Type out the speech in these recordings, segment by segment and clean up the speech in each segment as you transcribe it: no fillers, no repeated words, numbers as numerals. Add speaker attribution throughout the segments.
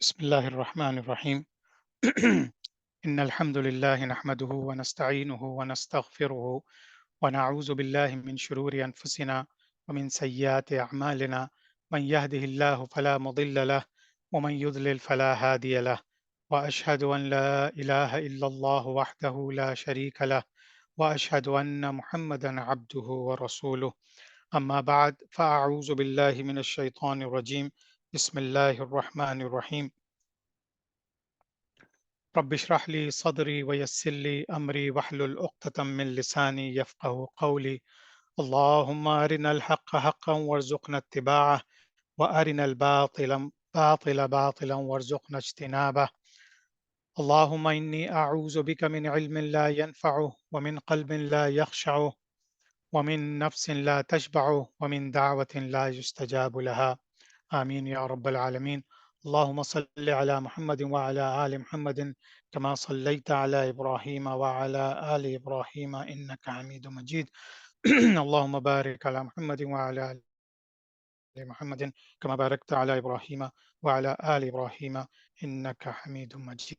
Speaker 1: بسم الله الرحمن الرحيم إن الحمد لله نحمده ونستعينه ونستغفره ونعوذ بالله من شرور أنفسنا ومن سيئات أعمالنا من يهده الله فلا مضل له ومن يضلل فلا هادي له وأشهد أن لا إله إلا الله وحده لا شريك له وأشهد أن محمدا عبده ورسوله أما بعد فأعوذ بالله من الشيطان الرجيم بسم الله الرحمن الرحيم رب اشرح لي صدري ويسر لي أمري واحلل عقدة من لساني يفقه قولي اللهم أرنا الحق حقا وارزقنا اتباعه وأرنا الباطل باطلا وارزقنا اجتنابه اللهم إني أعوذ بك من علم لا ينفع ومن قلب لا يخشع ومن نفس لا تشبع ومن دعوة لا يستجاب لها آمين يا رب العالمين. اللهم صل على محمد وعلى آل محمد كما صليت على إبراهيم وعلى آل إبراهيم إنك حميد مجيد. اللهم بارك على محمد وعلى آل محمد كما باركت على إبراهيم وعلى آل إبراهيم إنك حميد مجيد.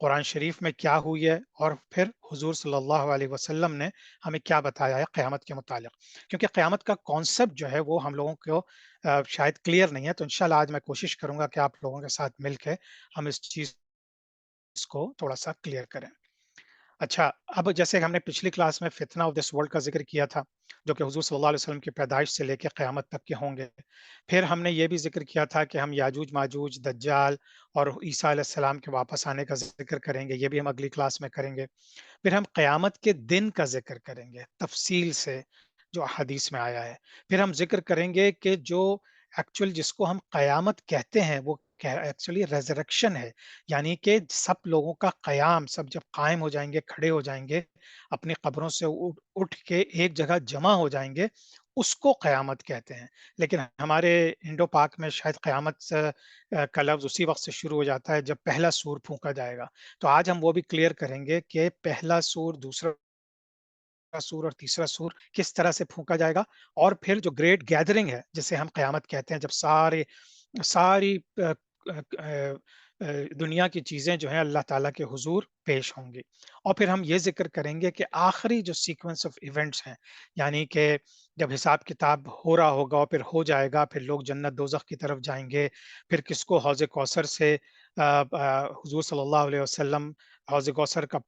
Speaker 1: قرآن شریف میں کیا ہوئی ہے اور پھر حضور صلی اللہ علیہ وسلم نے ہمیں کیا بتایا ہے قیامت کے متعلق، کیونکہ قیامت کا کانسیپٹ جو ہے وہ ہم لوگوں کو شاید کلیئر نہیں ہے. تو انشاءاللہ آج میں کوشش کروں گا کہ آپ لوگوں کے ساتھ مل کے ہم اس چیز کو تھوڑا سا کلیئر کریں. اچھا، اب جیسے ہم نے پچھلی کلاس میں فتنہ آف دس ورلڈ کا ذکر کیا تھا، جو کہ حضور صلی اللہ علیہ وسلم کی پیدائش سے لے کے قیامت تک کے ہوں گے. پھر ہم نے یہ بھی ذکر کیا تھا کہ ہم یاجوج ماجوج، دجال اور عیسیٰ علیہ السلام کے واپس آنے کا ذکر کریں گے. یہ بھی ہم اگلی کلاس میں کریں گے. پھر ہم قیامت کے دن کا ذکر کریں گے تفصیل سے، جو حدیث میں آیا ہے. پھر ہم ذکر کریں گے کہ جو ایکچوئل جس کو ہم قیامت کہتے ہیں وہ ایکچولی ریزریکشن ہے، یعنی کہ سب لوگوں کا قیام، سب جب قائم ہو جائیں گے، کھڑے ہو جائیں گے، اپنی قبروں سے اٹھ کے ایک جگہ جمع ہو جائیں گے، اس کو قیامت کہتے ہیں. لیکن ہمارے انڈو پاک میں شاید قیامت کا لفظ اسی وقت سے شروع ہو جاتا ہے جب پہلا سور پھونکا جائے گا. تو آج ہم وہ بھی کلیئر کریں گے کہ پہلا سور، دوسرا سور اور تیسرا سور کس طرح سے پھونکا جائے گا. اور پھر جو گریٹ گیدرنگ ہے جسے ہم قیامت کہتے ہیں، جب ساری دنیا کی چیزیں جو ہیں اللہ تعالیٰ کے حضور پیش ہوں گی. اور پھر ہم یہ ذکر کریں گے کہ آخری جو سیکوینس آف ایونٹس ہیں، یعنی کہ جب حساب کتاب ہو رہا ہوگا اور پھر ہو جائے گا، پھر لوگ جنت دوزخ کی طرف جائیں گے، پھر کس کو حوض کوثر سے حضور صلی اللہ علیہ وسلم حوض کوثر کا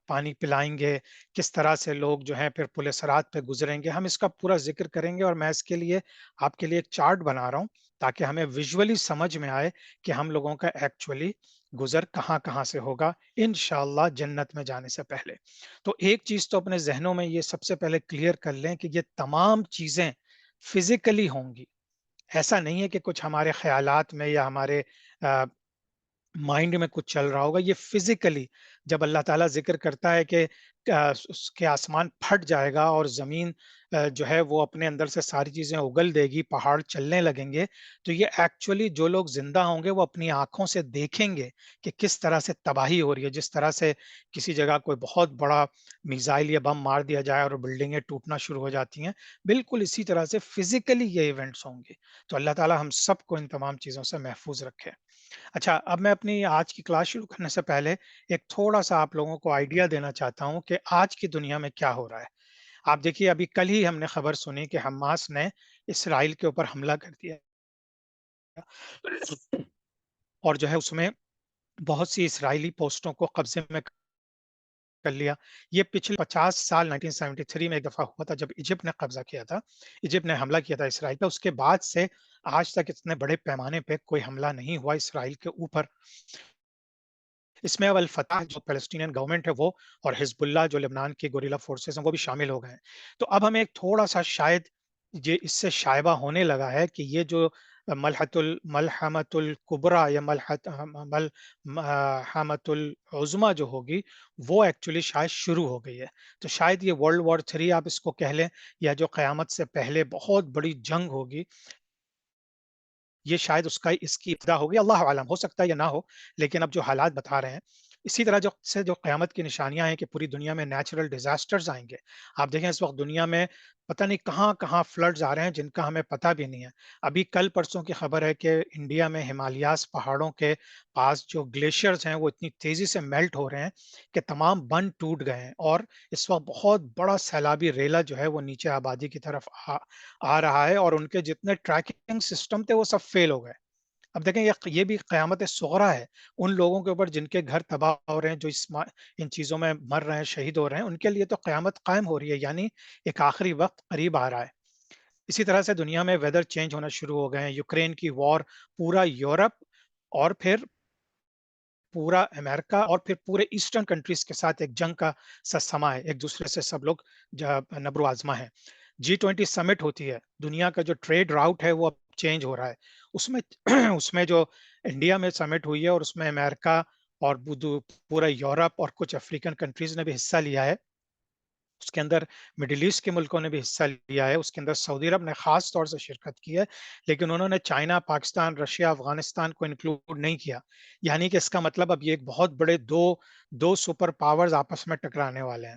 Speaker 1: پانی پلائیں گے، کس طرح سے لوگ جو ہیں پھر پل صراط پہ گزریں گے. ہم اس کا پورا ذکر کریں گے، اور میں اس کے لیے آپ کے لیے ایک چارٹ بنا رہا ہوں تاکہ ہمیں ویژولی سمجھ میں آئے کہ ہم لوگوں کا ایکچولی گزر کہاں کہاں سے ہوگا انشاءاللہ جنت میں جانے سے پہلے. تو ایک چیز تو اپنے ذہنوں میں یہ سب سے پہلے کلیئر کر لیں کہ یہ تمام چیزیں فزیکلی ہوں گی. ایسا نہیں ہے کہ کچھ ہمارے خیالات میں یا ہمارے مائنڈ میں کچھ چل رہا ہوگا. یہ فزیکلی جب اللہ تعالیٰ ذکر کرتا ہے کہ اس کے آسمان پھٹ جائے گا اور زمین جو ہے وہ اپنے اندر سے ساری چیزیں اگل دے گی، پہاڑ چلنے لگیں گے، تو یہ ایکچولی جو لوگ زندہ ہوں گے وہ اپنی آنکھوں سے دیکھیں گے کہ کس طرح سے تباہی ہو رہی ہے. جس طرح سے کسی جگہ کوئی بہت بڑا میزائل یا بم مار دیا جائے اور بلڈنگیں ٹوٹنا شروع ہو جاتی ہیں، بالکل اسی طرح سے فزیکلی یہ ایونٹس ہوں گے. تو اللہ تعالیٰ ہم سب کو ان تمام چیزوں سے محفوظ رکھے. اچھا، اب میں اپنی آج کی کلاس شروع کرنے سے پہلے ایک تھوڑا سا آپ لوگوں کو آئیڈیا دینا چاہتا ہوں کہ آج کی دنیا میں کیا ہو رہا ہے. آپ دیکھیے، ابھی کل ہی ہم نے خبر سنی کہ حماس نے اسرائیل کے اوپر حملہ کر دیا اور جو ہے اس میں بہت سی اسرائیلی پوسٹوں کو قبضے میں کر لیا. یہ پچھلے 50 سال 1973 میں ایک دفعہ ہوا تھا جب ایجپٹ نے قبضہ کیا تھا، ایجپٹ نے حملہ کیا تھا اسرائیل پہ. اس کے بعد سے آج تک اتنے بڑے پیمانے پہ کوئی حملہ نہیں ہوا اسرائیل کے اوپر. اس میں اب الفتح جو پیلسٹینین گورنمنٹ ہے وہ، اور حزب اللہ جو لبنان کے گوریلا فورسز ہیں، وہ بھی شامل ہو گئے ہیں. تو اب ہمیں ایک تھوڑا سا شاید یہ اس سے شائبہ ہونے لگا ہے کہ یہ جو ملحمت الکبرا یا ملحمت العظما جو ہوگی وہ ایکچولی شاید شروع ہو گئی ہے. تو شاید یہ ورلڈ وار 3 آپ اس کو کہہ لیں، یا جو قیامت سے پہلے بہت بڑی جنگ ہوگی، یہ شاید اس کی ابتدا ہوگی. اللہ عالم، ہو سکتا ہے یا نہ ہو، لیکن اب جو حالات بتا رہے ہیں. اسی طرح جو قیامت کی نشانیاں ہیں کہ پوری دنیا میں نیچرل ڈیزاسٹرز آئیں گے. آپ دیکھیں اس وقت دنیا میں پتہ نہیں کہاں کہاں فلڈز آ رہے ہیں جن کا ہمیں پتہ بھی نہیں ہے. ابھی کل پرسوں کی خبر ہے کہ انڈیا میں ہمالیاز پہاڑوں کے پاس جو گلیشیئرز ہیں وہ اتنی تیزی سے میلٹ ہو رہے ہیں کہ تمام بند ٹوٹ گئے ہیں، اور اس وقت بہت بڑا سیلابی ریلا جو ہے وہ نیچے آبادی کی طرف آ رہا ہے، اور ان کے جتنے ٹریکنگ سسٹم تھے وہ سب فیل ہو گئے. اب دیکھیں یہ بھی قیامت صغریٰ ہے ان لوگوں کے اوپر جن کے گھر تباہ ہو رہے ہیں، جو ان چیزوں میں مر رہے ہیں، شہید ہو رہے ہیں. ان کے لیے تو قیامت قائم ہو رہی ہے، یعنی ایک آخری وقت قریب آ رہا ہے. اسی طرح سے دنیا میں ویدر چینج ہونا شروع ہو گئے ہیں. یوکرین کی وار پورا یورپ اور پھر پورا امریکہ اور پھر پورے ایسٹرن کنٹریز کے ساتھ ایک جنگ کا سما ہے. ایک دوسرے سے سب لوگ نبرو آزما ہے. G20 سمٹ ہوتی ہے، دنیا کا جو ٹریڈ راؤٹ ہے وہ اب چینج ہو رہا ہے. اس میں اس میں جو انڈیا میں سمٹ ہوئی ہے اور اس میں امریکہ اور پورا یورپ اور کچھ افریقن کنٹریز نے بھی حصہ لیا ہے. اس کے اندر مڈل ایسٹ کے ملکوں نے بھی حصہ لیا ہے. اس کے اندر سعودی عرب نے خاص طور سے شرکت کی ہے، لیکن انہوں نے چائنا، پاکستان، رشیا، افغانستان کو انکلوڈ نہیں کیا. یعنی کہ اس کا مطلب اب یہ ایک بہت بڑے دو سپر پاورز آپس میں ٹکرانے والے ہیں.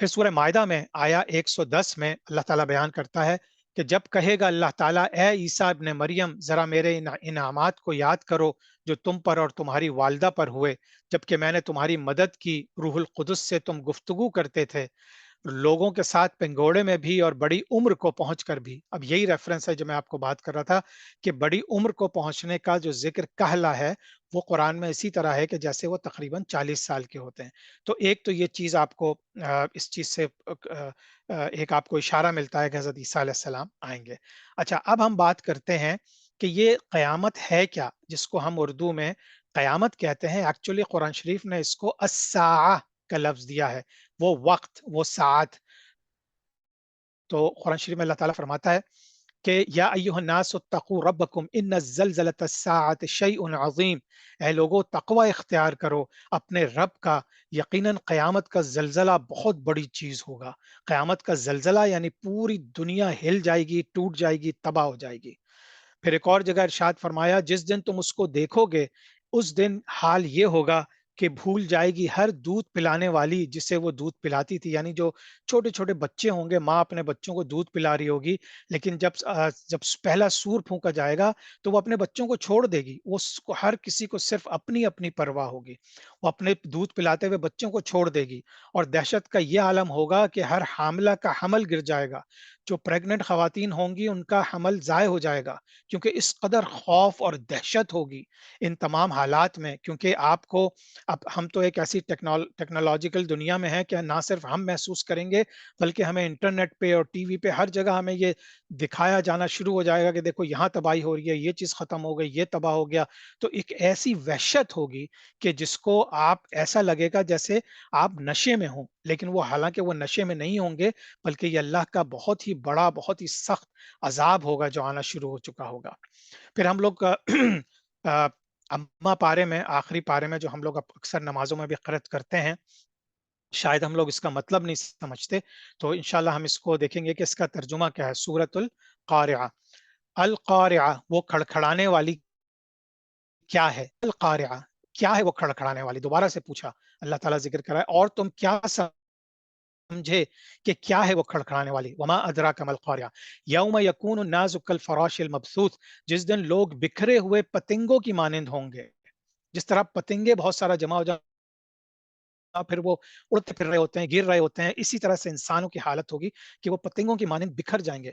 Speaker 1: پھر سورہ مائدہ میں آیا 110 میں اللہ تعالیٰ بیان کرتا ہے کہ جب کہے گا اللہ تعالیٰ اے عیسیٰ ابن مریم ذرا میرے انعامات کو یاد کرو جو تم پر اور تمہاری والدہ پر ہوئے جبکہ میں نے تمہاری مدد کی، روح القدس سے تم گفتگو کرتے تھے لوگوں کے ساتھ پنگوڑے میں بھی اور بڑی عمر کو پہنچ کر بھی۔ اب یہی ریفرنس ہے جو میں آپ کو بات کر رہا تھا کہ بڑی عمر کو پہنچنے کا جو ذکر کہلا ہے وہ قرآن میں اسی طرح ہے کہ جیسے وہ تقریباً 40 سال کے ہوتے ہیں۔ تو ایک تو یہ چیز آپ کو اس چیز سے ایک آپ کو اشارہ ملتا ہے کہ حضرت عیسیٰ علیہ السلام آئیں گے۔ اچھا، اب ہم بات کرتے ہیں کہ یہ قیامت ہے کیا، جس کو ہم اردو میں قیامت کہتے ہیں۔ ایکچولی قرآن شریف نے اس کو الساعہ کا لفظ دیا ہے، وہ وقت، وہ ساعت۔ تو قرآن شریف میں اللہ تعالیٰ فرماتا ہے کہ یا ایھا الناس اتقوا ربکم ان زلزلۃ الساعۃ شیء عظیم، اے لوگو تقوی اختیار کرو اپنے رب کا، یقیناً قیامت کا زلزلہ بہت بڑی چیز ہوگا۔ قیامت کا زلزلہ یعنی پوری دنیا ہل جائے گی، ٹوٹ جائے گی، تباہ ہو جائے گی۔ پھر ایک اور جگہ ارشاد فرمایا جس دن تم اس کو دیکھو گے اس دن حال یہ ہوگا کہ بھول جائے گی ہر دودھ پلانے والی جسے وہ دودھ پلاتی تھی، یعنی جو چھوٹے چھوٹے بچے ہوں گے، ماں اپنے بچوں کو دودھ پلا رہی ہوگی، لیکن جب پہلا سور پھونکا جائے گا تو وہ اپنے بچوں کو چھوڑ دے گی، وہ ہر کسی کو صرف اپنی اپنی پرواہ ہوگی، وہ اپنے دودھ پلاتے ہوئے بچوں کو چھوڑ دے گی۔ اور دہشت کا یہ عالم ہوگا کہ ہر حاملہ کا حمل گر جائے گا، جو پریگننٹ خواتین ہوں گی ان کا حمل ضائع ہو جائے گا، کیونکہ اس قدر خوف اور دہشت ہوگی ان تمام حالات میں۔ کیونکہ آپ کو اب ہم تو ایک ایسی ٹیکنالوجیکل دنیا میں ہیں کہ نہ صرف ہم محسوس کریں گے بلکہ ہمیں انٹرنیٹ پہ اور ٹی وی پہ ہر جگہ ہمیں یہ دکھایا جانا شروع ہو جائے گا کہ دیکھو یہاں تباہی ہو رہی ہے، یہ چیز ختم ہو گئی، یہ تباہ ہو گیا۔ تو ایک ایسی وحشت ہوگی کہ جس کو آپ ایسا لگے گا جیسے آپ نشے میں ہوں، لیکن وہ حالانکہ وہ نشے میں نہیں ہوں گے بلکہ یہ اللہ کا بہت ہی بڑا، بہت ہی سخت عذاب ہوگا جو آنا شروع ہو چکا ہوگا۔ پھر ہم لوگ اما پارے میں، آخری پارے میں جو ہم لوگ اکثر نمازوں میں بھی قرأت کرتے ہیں، شاید ہم لوگ اس کا مطلب نہیں سمجھتے، تو انشاءاللہ ہم اس کو دیکھیں گے کہ اس کا ترجمہ کیا ہے۔ سورۃ القارعہ، القارعہ وہ کھڑکھڑانے والی کیا ہے؟ القارعہ کیا ہے؟ وہ کھڑکھڑانے والی، دوبارہ سے پوچھا اللہ تعالیٰ ذکر کرا ہے، اور تم کیا سمجھے کہ کیا ہے وہ کھڑکھڑانے والی؟ وما ادراک ما القاریہ یوم یکون الناس کالفراش المبثوث، جس دن لوگ بکھرے ہوئے پتنگوں کی مانند ہوں گے۔ جس طرح پتنگے بہت سارا جمع ہو جائے پھر وہ اڑتے پھر رہے ہوتے ہیں، گر رہے ہوتے ہیں، اسی طرح سے انسانوں کی حالت ہوگی کہ وہ پتنگوں کی مانند بکھر جائیں گے۔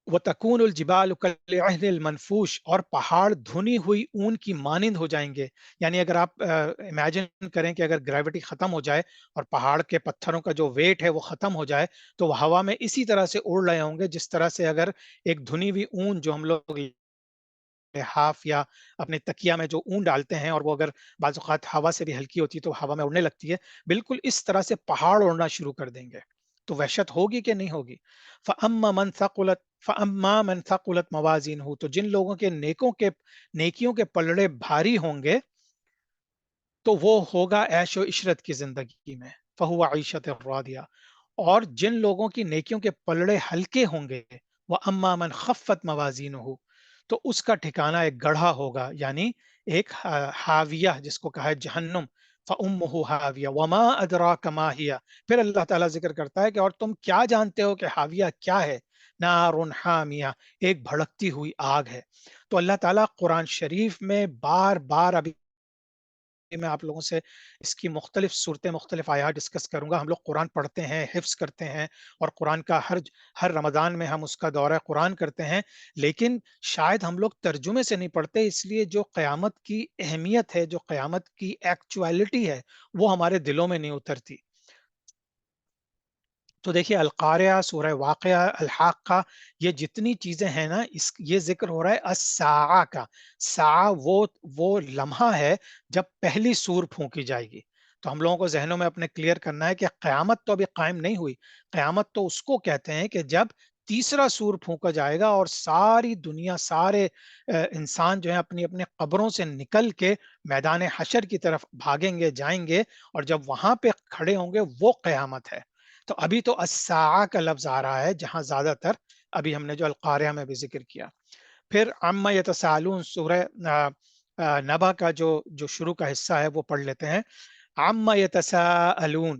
Speaker 1: وَتَكُونُ الْجِبَالُ كَالْعِهْنِ الْمَنْفُوشِ، اور پہاڑ دھنی ہوئی اون کی مانند ہو جائیں گے۔ یعنی اگر آپ امیجن کریں کہ اگر گریوٹی ختم ہو جائے اور پہاڑ کے پتھروں کا جو ویٹ ہے وہ ختم ہو جائے تو وہ ہوا میں اسی طرح سے اڑ رہے ہوں گے جس طرح سے اگر ایک دھنی ہوئی اون جو ہم لوگ لحاف یا اپنے تکیا میں جو اون ڈالتے ہیں اور وہ اگر بعض اوقات ہوا سے بھی ہلکی ہوتی ہے تو ہوا میں اڑنے لگتی ہے، بالکل اس طرح سے پہاڑ اڑنا شروع کر دیں گے۔ تو وحشت ہوگی کہ نہیں ہوگی؟ فَأَمَّا مَنْ ثَقُلَتْ فَأَمَّا مَنْ ثَقُلَتْ مَوَازِينُهُ، تو جن لوگوں کے نیکیوں کے پلڑے بھاری ہوں گے تو وہ ہوگا عیش و عشرت کی زندگی میں، فَهُوَ عِيشَةٌ رَاضِيَةٌ۔ اور جن لوگوں کی نیکیوں کے پلڑے ہلکے ہوں گے، وَأَمَّا مَنْ خَفَّتْ مَوَازِينُهُ، تو اس کا ٹھکانہ ایک گڑھا ہوگا، یعنی ایک حاویہ جس کو کہا ہے جہنم، فَأُمُّهُ حَاوِيَةٌ وَمَا أَدْرَاكَ مَا هِيَ۔ پھر اللہ تعالیٰ ذکر کرتا ہے کہ اور تم کیا جانتے ہو کہ حاویہ کیا ہے؟ نَارٌ حَامِيَةٌ، ایک بھڑکتی ہوئی آگ ہے۔ تو اللہ تعالیٰ قرآن شریف میں بار بار، ابھی میں آپ لوگوں سے اس کی مختلف صورتیں، مختلف آیات ڈسکس کروں گا۔ ہم لوگ قرآن پڑھتے ہیں، حفظ کرتے ہیں، اور قرآن کا ہر رمضان میں ہم اس کا دورہ قرآن کرتے ہیں، لیکن شاید ہم لوگ ترجمے سے نہیں پڑھتے، اس لیے جو قیامت کی اہمیت ہے، جو قیامت کی ایکچویلٹی ہے، وہ ہمارے دلوں میں نہیں اترتی۔ تو دیکھیے القاریہ، سورہ واقعہ، الحاقہ، یہ جتنی چیزیں ہیں نا، یہ ذکر ہو رہا ہے الساعہ کا۔ ساعہ وہ لمحہ ہے جب پہلی سور پھونکی جائے گی۔ تو ہم لوگوں کو ذہنوں میں اپنے کلیئر کرنا ہے کہ قیامت تو ابھی قائم نہیں ہوئی۔ قیامت تو اس کو کہتے ہیں کہ جب تیسرا سور پھونکا جائے گا اور ساری دنیا، سارے انسان جو ہیں اپنی اپنے قبروں سے نکل کے میدان حشر کی طرف بھاگیں گے، جائیں گے، اور جب وہاں پہ کھڑے ہوں گے وہ قیامت ہے۔ تو ابھی تو الساعہ کا لفظ آ رہا ہے جہاں زیادہ تر ابھی ہم نے جو القاریہ میں بھی ذکر کیا۔ پھر عما یتساءلون، سورہ نبا کا جو شروع کا حصہ ہے وہ پڑھ لیتے ہیں۔ عما یتساءلون،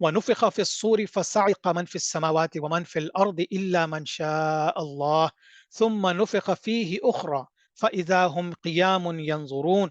Speaker 1: ونفخ في الصور فصعق من في السماوات ومن في الأرض إلا من شاء الله ثم نفخ فيه أخرى فإذا هم قيام ينظرون.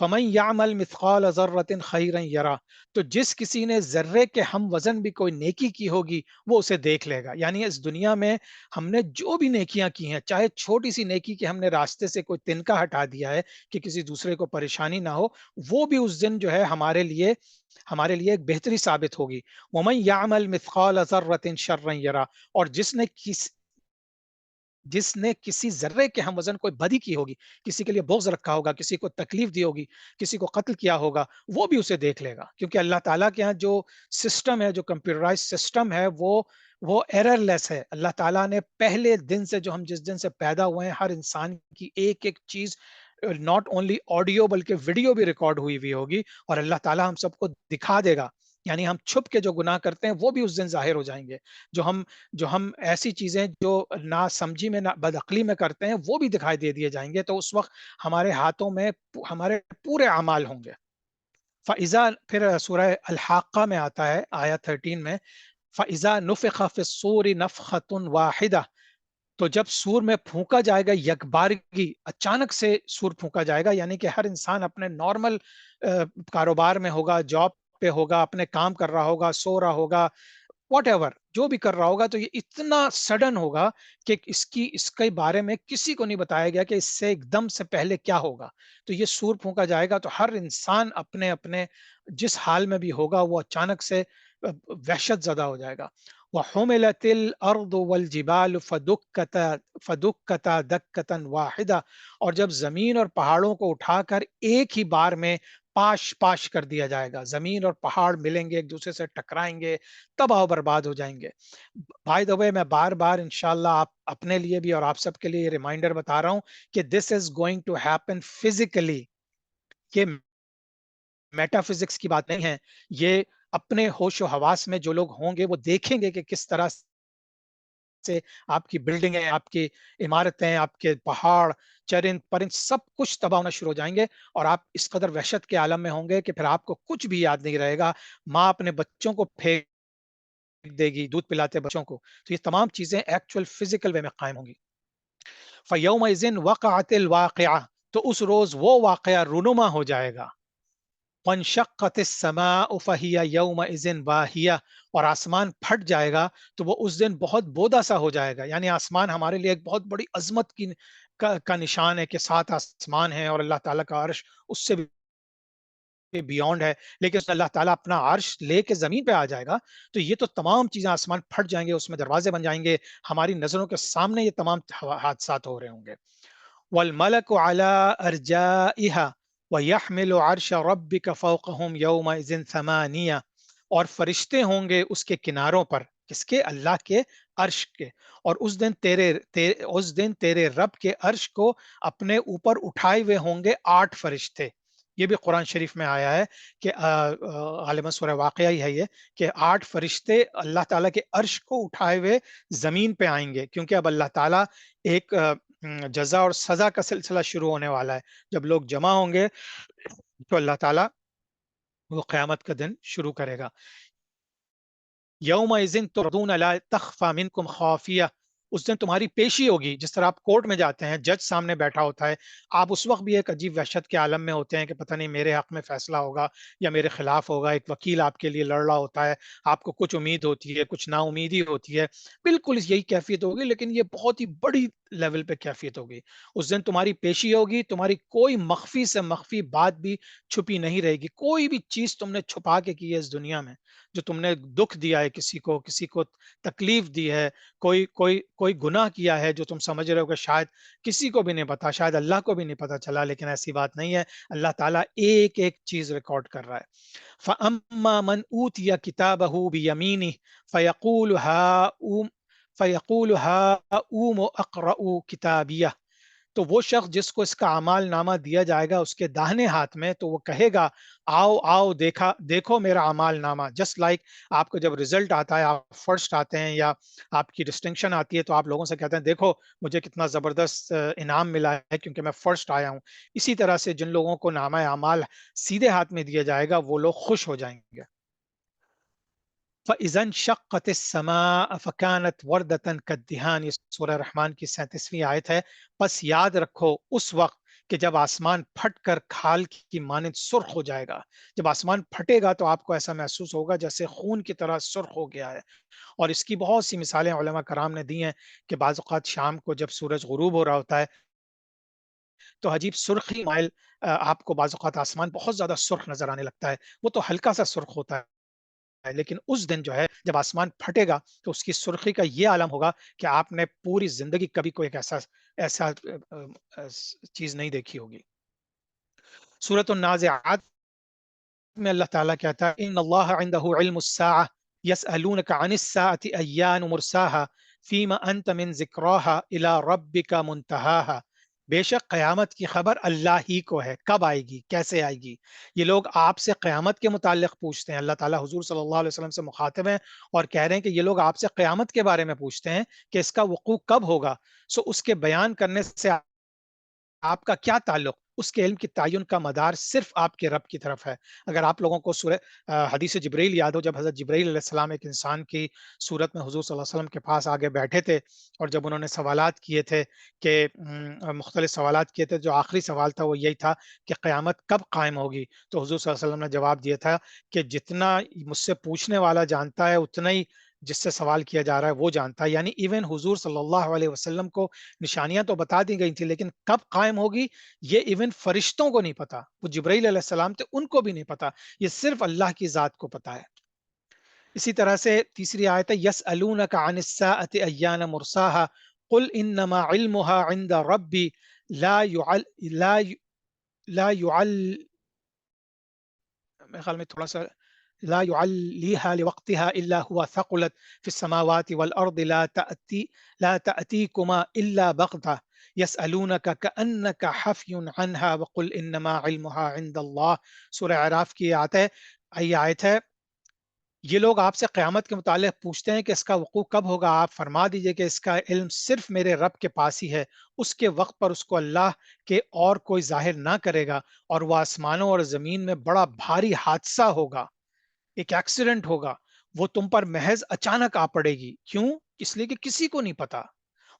Speaker 1: فَمَن يَعْمَلْ مِثْقَالَ ذَرَّةٍ خَيْرًا يَرَهُ، تو جس کسی نے ذرے کے ہم وزن بھی کوئی نیکی کی ہوگی وہ اسے دیکھ لے گا. یعنی اس دنیا میں ہم نے جو بھی نیکیاں کی ہیں، چاہے چھوٹی سی نیکی کہ ہم نے راستے سے کوئی تنکا ہٹا دیا ہے کہ کسی دوسرے کو پریشانی نہ ہو، وہ بھی اس دن جو ہے ہمارے لیے ایک بہتری ثابت ہوگی. وَمَن يَعْمَلْ مِثْقَالَ ذَرَّةٍ شَرًّا يَرَهُ، اور جس نے کسی ذرے کے ہم وزن کوئی بدی کی ہوگی، کسی کے لیے بغض رکھا ہوگا، کسی کو تکلیف دی ہوگی، کسی کو قتل کیا ہوگا، وہ بھی اسے دیکھ لے گا. کیونکہ اللہ تعالیٰ کے ہاں جو سسٹم ہے، جو کمپیوٹرائز سسٹم ہے، وہ ایرر لیس ہے. اللہ تعالیٰ نے پہلے دن سے، جو ہم جس دن سے پیدا ہوئے ہیں، ہر انسان کی ایک ایک چیز، ناٹ اونلی آڈیو بلکہ ویڈیو بھی ریکارڈ ہوئی ہوگی، اور اللہ تعالیٰ ہم سب کو دکھا دے گا. یعنی ہم چھپ کے جو گناہ کرتے ہیں وہ بھی اس دن ظاہر ہو جائیں گے. جو ہم ایسی چیزیں جو نہ سمجھی میں، نہ بد عقلی میں کرتے ہیں، وہ بھی دکھائی دے دیے جائیں گے. تو اس وقت ہمارے ہاتھوں میں ہمارے پورے اعمال ہوں گے. فَإِذَا، پھر سورہ الحاقہ میں آتا ہے آیت 13 میں، فَإِذَا نُفِخَ فِي الصُّورِ نَفْخَةٌ وَاحِدَةٌ، تو جب سور میں پھونکا جائے گا یک بارگی، اچانک سے سور پھونکا جائے گا. یعنی کہ ہر انسان اپنے نارمل کاروبار میں ہوگا، جاب پہ ہوگا، اپنے کام کر رہا ہوگا، سو رہا ہوگا، واٹ ایور جو بھی کر رہا ہوگا، تو یہ اتنا سڈن ہوگا کہ اس کے بارے میں کسی کو نہیں بتایا گیا کہ اس سے ایک دم سے پہلے کیا ہوگا. تو یہ سور پھونکا جائے گا تو ہر انسان اپنے اپنے جس حال میں بھی ہوگا وہ اچانک سے وحشت زدہ ہو جائے گا. وَحُمِلَتِ الْأَرْضُ وَالْجِبَالُ فَدُكَّتَا دَكَّةً وَاحِدَةً، اور جب زمین اور پہاڑوں کو اٹھا کر ایک ہی بار میں پاش کر دیا جائے گا، زمین اور پہاڑ ملیں گے، ایک دوسرے سے ٹکرائیں گے، تباہ و برباد ہو جائیں گے. بائی دا وے، میں بار بار انشاءاللہ آپ اپنے لیے بھی اور آپ سب کے لیے یہ ریمائنڈر بتا رہا ہوں کہ this is going to happen physically. یہ میٹا فزکس کی بات نہیں ہے. یہ اپنے ہوش و حواس میں جو لوگ ہوں گے وہ دیکھیں گے کہ کس طرح سے آپ کی بلڈنگیں، آپ کی عمارتیں، آپ کے پہاڑ، چرند پرند سب کچھ تباہ ہونا شروع ہو جائیں گے. اور آپ اس قدر وحشت کے عالم میں ہوں گے کہ پھر آپ کو کچھ بھی یاد نہیں رہے گا. ماں اپنے بچوں کو پھینک دے گی، دودھ پلاتے بچوں کو. تو یہ تمام چیزیں ایکچوئل فزیکل وے میں قائم ہوں گی. فَيَوْمَئِذٍ وَقَعَتِ الْوَاقِعَةُ، تو اس روز وہ واقعہ رونما ہو جائے گا. وَانشَقَّتِ السَّمَاءُ فَهِيَ يَوْمَئِذٍ وَاهِيَةٌ، اور آسمان پھٹ جائے گا تو وہ اس دن بہت بودا سا ہو جائے گا. یعنی آسمان ہمارے لیے ایک بہت بڑی عظمت کا نشان ہے کہ 7 آسمان ہے اور اللہ تعالیٰ کا عرش اس سے بیونڈ ہے. لیکن اللہ تعالیٰ اپنا عرش لے کے زمین پہ آ جائے گا تو یہ تو تمام چیزیں، آسمان پھٹ جائیں گے، اس میں دروازے بن جائیں گے، ہماری نظروں کے سامنے یہ تمام حادثات ہو رہے ہوں گے. والملک علی ارجائها ویحمل عرش ربک فوقهم یومئذ ثمانیہ، اور فرشتے ہوں گے اس کے کناروں پر. کس کے؟ اللہ کے عرش کے. اور اس دن تیرے رب کے عرش کو اپنے اوپر اٹھائے ہوئے ہوں گے 8 فرشتے. یہ بھی قرآن شریف میں آیا ہے کہ غالباً سورہ واقعہ ہی ہے یہ، کہ 8 فرشتے اللہ تعالیٰ کے عرش کو اٹھائے ہوئے زمین پہ آئیں گے. کیونکہ اب اللہ تعالیٰ ایک جزا اور سزا کا سلسلہ شروع ہونے والا ہے. جب لوگ جمع ہوں گے تو اللہ تعالیٰ وہ قیامت کا دن شروع کرے گا. یومئذ تردون لا تخفى منکم خافیہ، اس دن تمہاری پیشی ہوگی. جس طرح آپ کورٹ میں جاتے ہیں، جج سامنے بیٹھا ہوتا ہے، آپ اس وقت بھی ایک عجیب وحشت کے عالم میں ہوتے ہیں کہ پتہ نہیں میرے حق میں فیصلہ ہوگا یا میرے خلاف ہوگا. ایک وکیل آپ کے لیے لڑ رہا ہوتا ہے، آپ کو کچھ امید ہوتی ہے، کچھ نا امیدی ہوتی ہے. بالکل یہی کیفیت ہوگی، لیکن یہ بہت ہی بڑی لیول پہ کیفیت ہوگی. اس دن تمہاری پیشی ہوگی، تمہاری کوئی مخفی سے مخفی بات بھی چھپی نہیں رہے گی. کوئی بھی چیز تم نے چھپا کے کی ہے اس دنیا میں، جو تم نے دکھ دیا ہے کسی کو تکلیف دی ہے، کوئی گناہ کیا ہے جو تم سمجھ رہے ہو کہ شاید کسی کو بھی نہیں پتا، شاید اللہ کو بھی نہیں پتا چلا، لیکن ایسی بات نہیں ہے. اللہ تعالیٰ ایک ایک چیز ریکارڈ کر رہا ہے. فَأَمَّا مَنْ أُوتِيَ كِتَابَهُ بِيَمِينِهِ فَيَقُولُ هَاؤُمُ اقْرَءُوا كِتَابِيَهْ، تو وہ شخص جس کو اس کا اعمال نامہ دیا جائے گا اس کے داہنے ہاتھ میں، تو وہ کہے گا آؤ آؤ دیکھو میرا اعمال نامہ. جسٹ لائک آپ کو جب رزلٹ آتا ہے، آپ فرسٹ آتے ہیں یا آپ کی ڈسٹنکشن آتی ہے، تو آپ لوگوں سے کہتے ہیں دیکھو مجھے کتنا زبردست انعام ملا ہے کیونکہ میں فرسٹ آیا ہوں. اسی طرح سے جن لوگوں کو نامہ اعمال سیدھے ہاتھ میں دیا جائے گا وہ لوگ خوش ہو جائیں گے. فَإِذَا انشَقَّتِ السَّمَاءُ فَكَانَتْ وَرْدَةً كَالدِّهَانِ، یہ سورہ رحمان کی 37ویں آیت ہے. پس یاد رکھو اس وقت کہ جب آسمان پھٹ کر کھال کی مانند سرخ ہو جائے گا. جب آسمان پھٹے گا تو آپ کو ایسا محسوس ہوگا جیسے خون کی طرح سرخ ہو گیا ہے. اور اس کی بہت سی مثالیں علماء کرام نے دی ہیں کہ بعض اوقات شام کو جب سورج غروب ہو رہا ہوتا ہے تو عجیب سرخی مائل آپ کو بعض اوقات آسمان بہت زیادہ سرخ نظر آنے لگتا ہے. وہ تو ہلکا سا سرخ ہوتا ہے، لیکن اس دن جو ہے جب آسمان پھٹے گا تو اس کی سرخی کا یہ عالم ہوگا کہ آپ نے پوری زندگی کبھی کوئی ایک ایسا چیز نہیں دیکھی ہوگی. سورۃ النازعات میں اللہ تعالیٰ کہتا ہے ان اللہ عنده علم الساعة يسألونك عن الساعة أيان مرساها فيما أنت من ذكراها إلى ربك منتهاها. بے شک قیامت کی خبر اللہ ہی کو ہے، کب آئے گی، کیسے آئے گی. یہ لوگ آپ سے قیامت کے متعلق پوچھتے ہیں. اللہ تعالیٰ حضور صلی اللہ علیہ وسلم سے مخاطب ہیں اور کہہ رہے ہیں کہ یہ لوگ آپ سے قیامت کے بارے میں پوچھتے ہیں کہ اس کا وقوع کب ہوگا. اس کے بیان کرنے سے آپ کا کیا تعلق؟ اس کے علم کی تعین کا مدار صرف آپ کے رب کی طرف ہے. اگر آپ لوگوں کو حدیث جبرائیل یاد ہو، جب حضرت جبرائیل علیہ السلام ایک انسان کی صورت میں حضور صلی اللہ علیہ وسلم کے پاس آگے بیٹھے تھے اور جب انہوں نے سوالات کیے تھے کہ مختلف سوالات کیے تھے، جو آخری سوال تھا وہ یہی تھا کہ قیامت کب قائم ہوگی، تو حضور صلی اللہ علیہ وسلم نے جواب دیا تھا کہ جتنا مجھ سے پوچھنے والا جانتا ہے اتنا ہی جس سے سوال کیا جا رہا ہے وہ جانتا ہے. یعنی ایون حضور صلی اللہ علیہ وسلم کو نشانیاں تو بتا دی گئی تھی، لیکن کب قائم ہوگی یہ ایون فرشتوں کو نہیں پتا. وہ جبرائیل علیہ السلام تھے، ان کو بھی نہیں پتا. یہ صرف اللہ کی ذات کو پتا ہے. اسی طرح سے تیسری آیت ہے یسألونک عن الساعة ایان مرساها قل انما علمها عند ربی لا يعل لا لا يعل میرے خیال میں تھوڑا سا لا يعليها لوقتها إلا هو ثقلت في السماوات والأرض لا تأتيكما إلا بغتة يسألونك كأنك حفي عنها وقل إنما علمها عند الله. سورہ اعراف کی آیت ہے یہ لوگ آپ سے قیامت کے متعلق پوچھتے ہیں کہ اس کا وقوع کب ہوگا. آپ فرما دیجئے کہ اس کا علم صرف میرے رب کے پاس ہی ہے. اس کے وقت پر اس کو اللہ کے اور کوئی ظاہر نہ کرے گا، اور وہ آسمانوں اور زمین میں بڑا بھاری حادثہ ہوگا، ایک ایکسیڈنٹ ہوگا. وہ تم پر محض اچانک آ پڑے گی. کیوں؟ اس لیے کہ کسی کو نہیں پتا.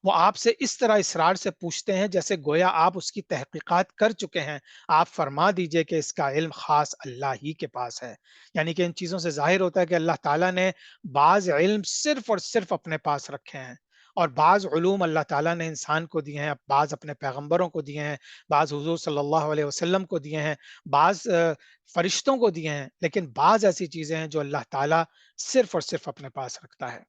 Speaker 1: وہ آپ سے اس طرح اسرار سے پوچھتے ہیں جیسے گویا آپ اس کی تحقیقات کر چکے ہیں. آپ فرما دیجئے کہ اس کا علم خاص اللہ ہی کے پاس ہے. یعنی کہ ان چیزوں سے ظاہر ہوتا ہے کہ اللہ تعالیٰ نے بعض علم صرف اور صرف اپنے پاس رکھے ہیں، اور بعض علوم اللہ تعالیٰ نے انسان کو دیے ہیں، بعض اپنے پیغمبروں کو دیے ہیں، بعض حضور صلی اللہ علیہ وسلم کو دیے ہیں، بعض فرشتوں کو دیے ہیں. لیکن بعض ایسی چیزیں ہیں جو اللہ تعالیٰ صرف اور صرف اپنے پاس رکھتا ہے.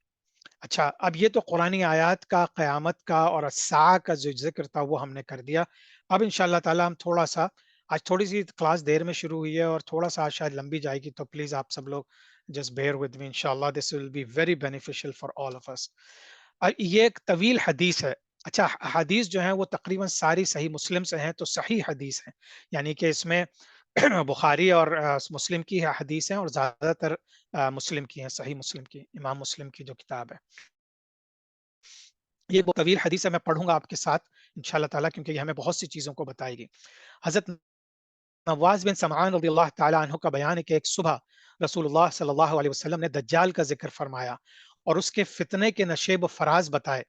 Speaker 1: اچھا، اب یہ تو قرآنی آیات کا، قیامت کا اور الساعہ کا جو ذکر تھا وہ ہم نے کر دیا. اب انشاءاللہ تعالیٰ ہم تھوڑا سا، آج تھوڑی سی کلاس دیر میں شروع ہوئی ہے اور تھوڑا سا آج شاید لمبی جائے گی، تو پلیز آپ سب لوگ جسٹ بیئر ود می. انشاءاللہ this will be very beneficial for all of us. یہ ایک طویل حدیث ہے. اچھا، حدیث جو ہیں وہ تقریباً ساری صحیح مسلم سے ہیں، تو صحیح حدیث ہیں، یعنی کہ اس میں بخاری اور مسلم کی حدیث ہیں، اور زیادہ تر مسلم کی ہیں، صحیح مسلم کی، امام مسلم کی جو کتاب ہے. یہ وہ طویل حدیث ہے، میں پڑھوں گا آپ کے ساتھ انشاءاللہ تعالیٰ، کیونکہ یہ ہمیں بہت سی چیزوں کو بتائے گی. حضرت نواز بن سمعان رضی اللہ تعالیٰ عنہ کا بیان ہے کہ ایک صبح رسول اللہ صلی اللہ علیہ وسلم نے دجال کا ذکر فرمایا اور اس کے فتنے کے نشیب و فراز بتائے.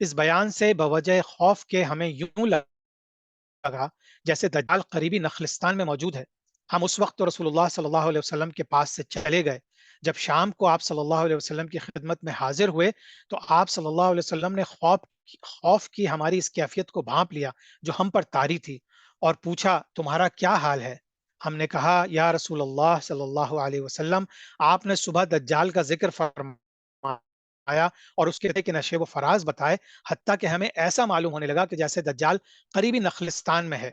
Speaker 1: اس بیان سے بوجہ خوف کے ہمیں یوں لگا جیسے دجال قریبی نخلستان میں موجود ہے. ہم اس وقت تو رسول اللہ صلی اللہ علیہ وسلم کے پاس سے چلے گئے. جب شام کو آپ صلی اللہ علیہ وسلم کی خدمت میں حاضر ہوئے تو آپ صلی اللہ علیہ وسلم نے خوف کی ہماری اس کیفیت کو بھانپ لیا جو ہم پر طاری تھی، اور پوچھا تمہارا کیا حال ہے؟ ہم نے کہا یا رسول اللہ صلی اللہ علیہ وسلم، آپ نے صبح دجال کا ذکر فرمایا اور اس کے نشیب و فراز بتائے، حتیٰ کہ ہمیں ایسا معلوم ہونے لگا کہ جیسے دجال قریبی نخلستان میں ہے،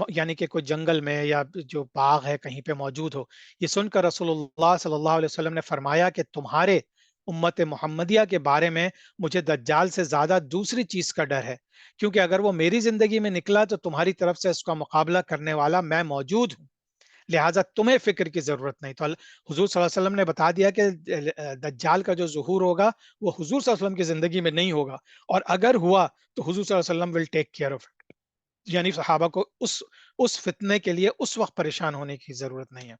Speaker 1: یعنی کہ کوئی جنگل میں یا جو باغ ہے کہیں پہ موجود ہو. یہ سن کر رسول اللہ صلی اللہ علیہ وسلم نے فرمایا کہ تمہارے امت محمدیہ کے بارے میں مجھے دجال سے زیادہ دوسری چیز کا ڈر ہے، کیونکہ اگر وہ میری زندگی میں نکلا تو تمہاری طرف سے اس کا مقابلہ کرنے والا میں موجود ہوں، لہٰذا تمہیں فکر کی ضرورت نہیں. تو حضور صلی اللہ علیہ وسلم نے بتا دیا کہ دجال کا جو ظہور ہوگا وہ حضور صلی اللہ علیہ وسلم کی زندگی میں نہیں ہوگا، اور اگر ہوا تو حضور صلی اللہ علیہ وسلم ول ٹیک کیئر آف اٹ. یعنی صحابہ کو اس فتنے کے لیے اس وقت پریشان ہونے کی ضرورت نہیں ہے.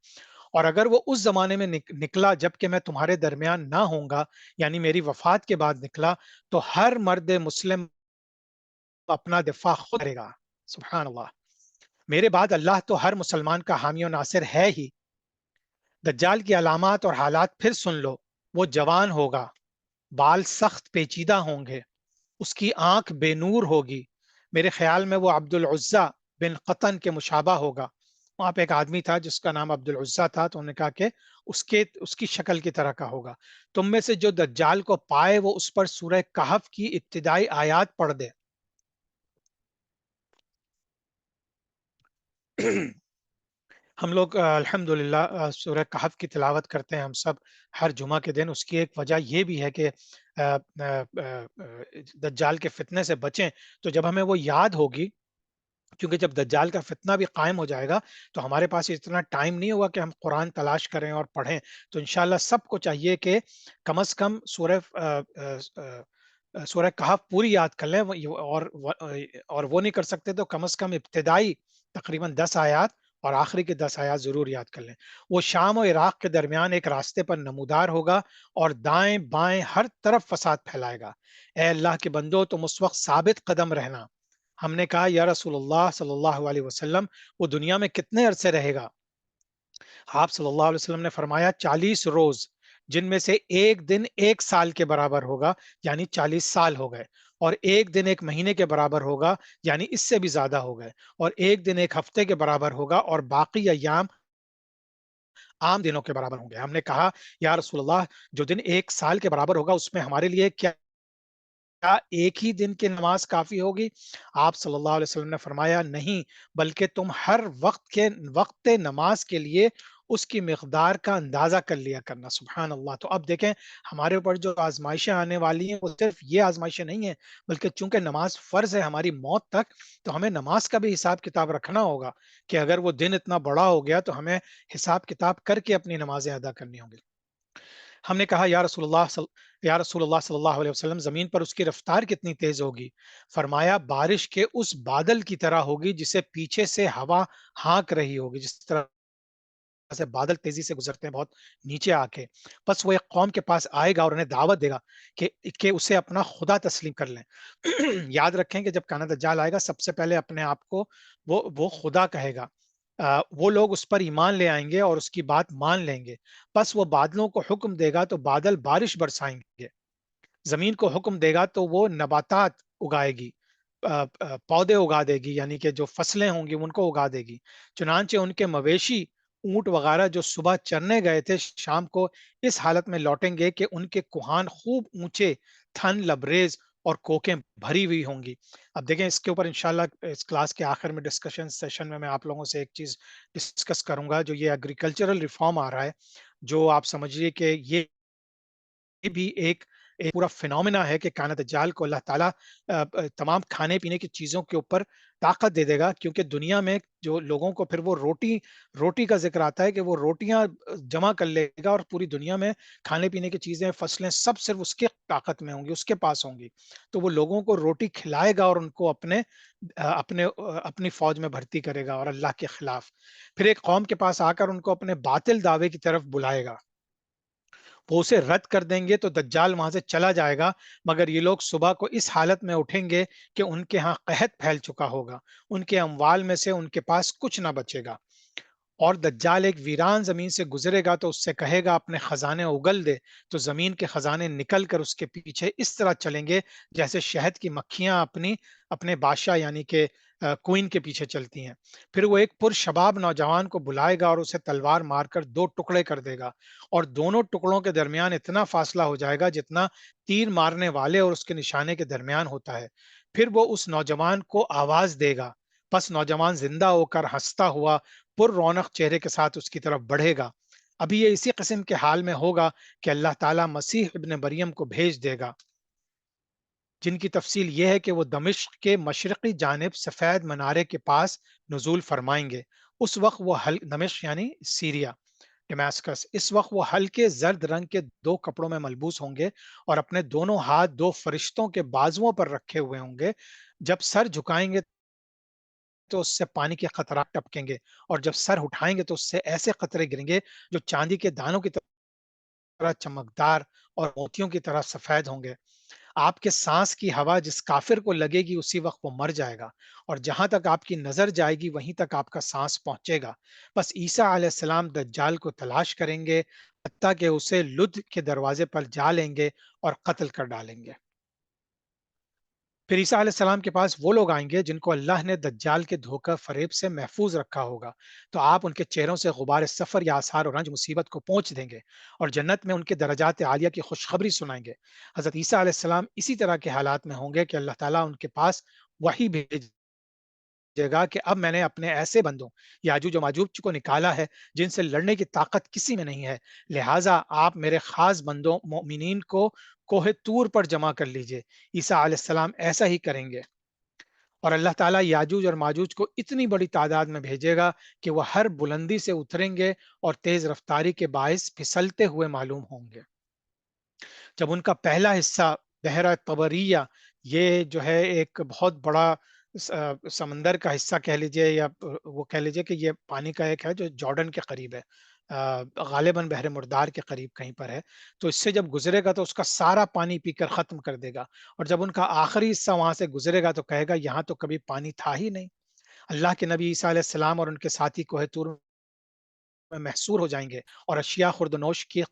Speaker 1: اور اگر وہ اس زمانے میں نکلا جب کہ میں تمہارے درمیان نہ ہوں گا، یعنی میری وفات کے بعد نکلا، تو ہر مرد مسلم اپنا دفاع خود کرے گا. سبحان اللہ. میرے بعد اللہ تو ہر مسلمان کا حامی و ناصر ہے ہی. دجال کی علامات اور حالات پھر سن لو. وہ جوان ہوگا، بال سخت پیچیدہ ہوں گے، اس کی آنکھ بے نور ہوگی. میرے خیال میں وہ عبد العزا بن قطن کے مشابہ ہوگا. وہاں پہ ایک آدمی تھا جس کا نام عبد العزا تھا، تو انہوں نے کہا کہ اس کی شکل کی طرح کا ہوگا. تم میں سے جو دجال کو پائے وہ اس پر سورہ کہف کی ابتدائی آیات پڑھ دے. ہم لوگ الحمدللہ سورہ کہف کی تلاوت کرتے ہیں ہم سب ہر جمعہ کے دن. اس کی ایک وجہ یہ بھی ہے کہ دجال کے فتنے سے بچیں. تو جب ہمیں وہ یاد ہوگی، کیونکہ جب دجال کا فتنہ بھی قائم ہو جائے گا تو ہمارے پاس اتنا ٹائم نہیں ہوگا کہ ہم قرآن تلاش کریں اور پڑھیں. تو انشاءاللہ سب کو چاہیے کہ کم از کم سورہ کہف پوری یاد کر لیں، اور وہ نہیں کر سکتے تو کم از کم ابتدائی تقریباً 10 آیات اور آخری کے 10 آیات ضرور یاد کر لیں. وہ شام و عراق کے درمیان ایک راستے پر نمودار ہوگا اور دائیں بائیں ہر طرف فساد پھیلائے گا. اے اللہ کے بندو، تم اس وقت ثابت قدم رہنا. ہم نے کہا یا رسول اللہ صلی اللہ علیہ وسلم، وہ دنیا میں کتنے عرصے رہے گا؟ آپ صلی اللہ علیہ وسلم نے فرمایا 40 روز، جن میں سے ایک دن 1 سال کے برابر ہوگا، یعنی 40 سال ہو گئے. اور ایک دن 1 مہینے کے برابر ہوگا، یعنی اس سے بھی زیادہ ہو گئے. اور ایک دن 1 ہفتے کے برابر ہوگا، اور باقی ایام عام دنوں کے برابر ہوں گے. ہم نے کہا یا رسول اللہ، جو دن 1 سال کے برابر ہوگا اس میں ہمارے لیے کیا ایک ہی دن کی نماز کافی ہوگی؟ آپ صلی اللہ علیہ وسلم نے فرمایا نہیں، بلکہ تم ہر وقت نماز کے لیے اس کی مقدار کا اندازہ کر لیا کرنا. سبحان اللہ. تو اب دیکھیں ہمارے اوپر جو آزمائشیں آنے والی ہیں وہ صرف یہ آزمائشیں نہیں ہیں، بلکہ چونکہ نماز فرض ہے ہماری موت تک، تو ہمیں نماز کا بھی حساب کتاب رکھنا ہوگا کہ اگر وہ دن اتنا بڑا ہو گیا تو ہمیں حساب کتاب کر کے اپنی نمازیں ادا کرنی ہوں گی. ہم نے کہا یا رسول اللہ صلی اللہ علیہ وسلم، زمین پر اس کی رفتار کتنی تیز ہوگی؟ فرمایا بارش کے اس بادل کی طرح ہوگی جسے پیچھے سے ہوا ہانک رہی ہوگی، جس طرح سے بادل تیزی سے گزرتے ہیں بہت نیچے آ کے. بس وہ ایک قوم کے پاس آئے گا اور انہیں دعوت دے گا کہ اسے اپنا خدا تسلیم کر لیں. یاد رکھیں کہ جب کانا دجال آئے گا سب سے پہلے اپنے آپ کو وہ خدا کہے گا. وہ لوگ اس پر ایمان لے آئیں گے اور اس کی بات مان لیں گے. بس وہ بادلوں کو حکم دے گا تو بادل بارش برسائیں گے. زمین کو حکم دے گا تو وہ نباتات اگائے گی، پودے اگا دے گی، یعنی کہ جو فصلیں ہوں گی ان کو اگا دے گی. چنانچہ ان کے مویشی اونٹ وغیرہ جو صبح چرنے گئے تھے شام کو اس حالت میں لوٹیں گے کہ ان کے کوہان خوب اونچے، تھن لبریز اور کوکیں بھری ہوئی ہوں گی. اب دیکھیں اس کے اوپر انشاءاللہ اس کلاس کے آخر میں ڈسکشن سیشن میں آپ لوگوں سے ایک چیز ڈسکس کروں گا. جو یہ ایگریکلچرل ریفارم آ رہا ہے، جو آپ سمجھیے کہ یہ بھی ایک پورا فینومینا ہے کہ کائنات دجال کو اللہ تعالیٰ تمام کھانے پینے کی چیزوں کے اوپر طاقت دے دے گا. کیونکہ دنیا میں جو لوگوں کو پھر وہ روٹی کا ذکر آتا ہے کہ وہ روٹیاں جمع کر لے گا، اور پوری دنیا میں کھانے پینے کی چیزیں، فصلیں سب صرف اس کے طاقت میں ہوں گی، اس کے پاس ہوں گی. تو وہ لوگوں کو روٹی کھلائے گا اور ان کو اپنی فوج میں بھرتی کرے گا اور اللہ کے خلاف. پھر ایک قوم کے پاس آ کر ان کو اپنے باطل دعوے کی طرف بلائے گا. وہ اسے رد کر دیں گے تو دجال وہاں سے چلا جائے گا، مگر یہ لوگ صبح کو اس حالت میں اٹھیں گے کہ ان کے ہاں قحط پھیل چکا ہوگا، ان کے اموال میں سے ان کے پاس کچھ نہ بچے گا. اور دجال ایک ویران زمین سے گزرے گا تو اس سے کہے گا اپنے خزانے اگل دے. تو زمین کے خزانے نکل کر اس کے پیچھے اس طرح چلیں گے جیسے شہد کی مکھیاں اپنے بادشاہ یعنی کہ کوئن کے پیچھے چلتی ہیں. پھر وہ ایک پرشباب نوجوان کو بلائے گا اور اسے تلوار مار کر 2 ٹکڑے کر دے گا، اور دونوں ٹکڑوں کے درمیان اتنا فاصلہ ہو جائے گا جتنا تیر مارنے والے اور اس کے نشانے کے درمیان ہوتا ہے. پھر وہ اس نوجوان کو آواز دے گا، پس نوجوان زندہ ہو کر ہنستا ہوا پر رونق چہرے کے ساتھ اس کی طرف بڑھے گا. ابھی یہ اسی قسم کے حال میں ہوگا کہ اللہ تعالیٰ مسیح ابن مریم کو بھیج دے گا، جن کی تفصیل یہ ہے کہ وہ دمشق کے مشرقی جانب سفید منارے کے پاس نزول فرمائیں گے. اس وقت وہ دمشق یعنی سیریا، ڈیماسکس، اس وقت وہ ہلکے زرد رنگ کے 2 کپڑوں میں ملبوس ہوں گے اور اپنے دونوں ہاتھ 2 فرشتوں کے بازوؤں پر رکھے ہوئے ہوں گے. جب سر جھکائیں گے تو اس سے پانی کے قطرات ٹپکیں گے، اور جب سر اٹھائیں گے تو اس سے ایسے قطرے گریں گے جو چاندی کے دانوں کی طرح چمکدار اور موتیوں کی طرح سفید ہوں گے. آپ کے سانس کی ہوا جس کافر کو لگے گی اسی وقت وہ مر جائے گا، اور جہاں تک آپ کی نظر جائے گی وہیں تک آپ کا سانس پہنچے گا۔ بس عیسیٰ علیہ السلام دجال کو تلاش کریں گے حتیٰ کہ اسے لد کے دروازے پر جا لیں گے اور قتل کر ڈالیں گے۔ پھر عیسیٰ علیہ السلام کے پاس وہ لوگ آئیں گے جن کو اللہ نے دجال کے دھوکہ فریب سے محفوظ رکھا ہوگا، تو آپ ان کے چہروں سے غبار سفر یا آثار اور رنج مصیبت کو پہنچ دیں گے اور جنت میں ان کے درجات عالیہ کی خوشخبری سنائیں گے۔ حضرت عیسیٰ علیہ السلام اسی طرح کے حالات میں ہوں گے کہ اللہ تعالیٰ ان کے پاس وہی بھیج جگہ کہ اب میں نے اپنے ایسے بندوں یاجوج و ماجوج کو نکالا ہے جن سے لڑنے کی طاقت کسی میں نہیں ہے، لہٰذا آپ میرے خاص بندوں مومنین کو کوہ طور پر جمع کر لیجئے۔ عیسیٰ علیہ السلام ایسا ہی کریں گے، اور اللہ تعالیٰ یاجوج اور ماجوج کو اتنی بڑی تعداد میں بھیجے گا کہ وہ ہر بلندی سے اتریں گے اور تیز رفتاری کے باعث پھسلتے ہوئے معلوم ہوں گے۔ جب ان کا پہلا حصہ بحیرہ طبریہ، یہ جو ہے ایک بہت بڑا سمندر کا حصہ کہہ لیجئے، یا وہ کہہ لیجئے کہ یہ پانی کا ایک ہے جو جارڈن کے قریب ہے، غالباً بحر مردار کے قریب کہیں پر ہے، تو اس سے جب گزرے گا تو اس کا سارا پانی پی کر ختم کر دے گا، اور جب ان کا آخری حصہ وہاں سے گزرے گا تو کہے گا یہاں تو کبھی پانی تھا ہی نہیں۔ اللہ کے نبی عیسیٰ علیہ السلام اور ان کے ساتھی کوہ طور میں محصور ہو جائیں گے، اور اشیاء خوردنوش کی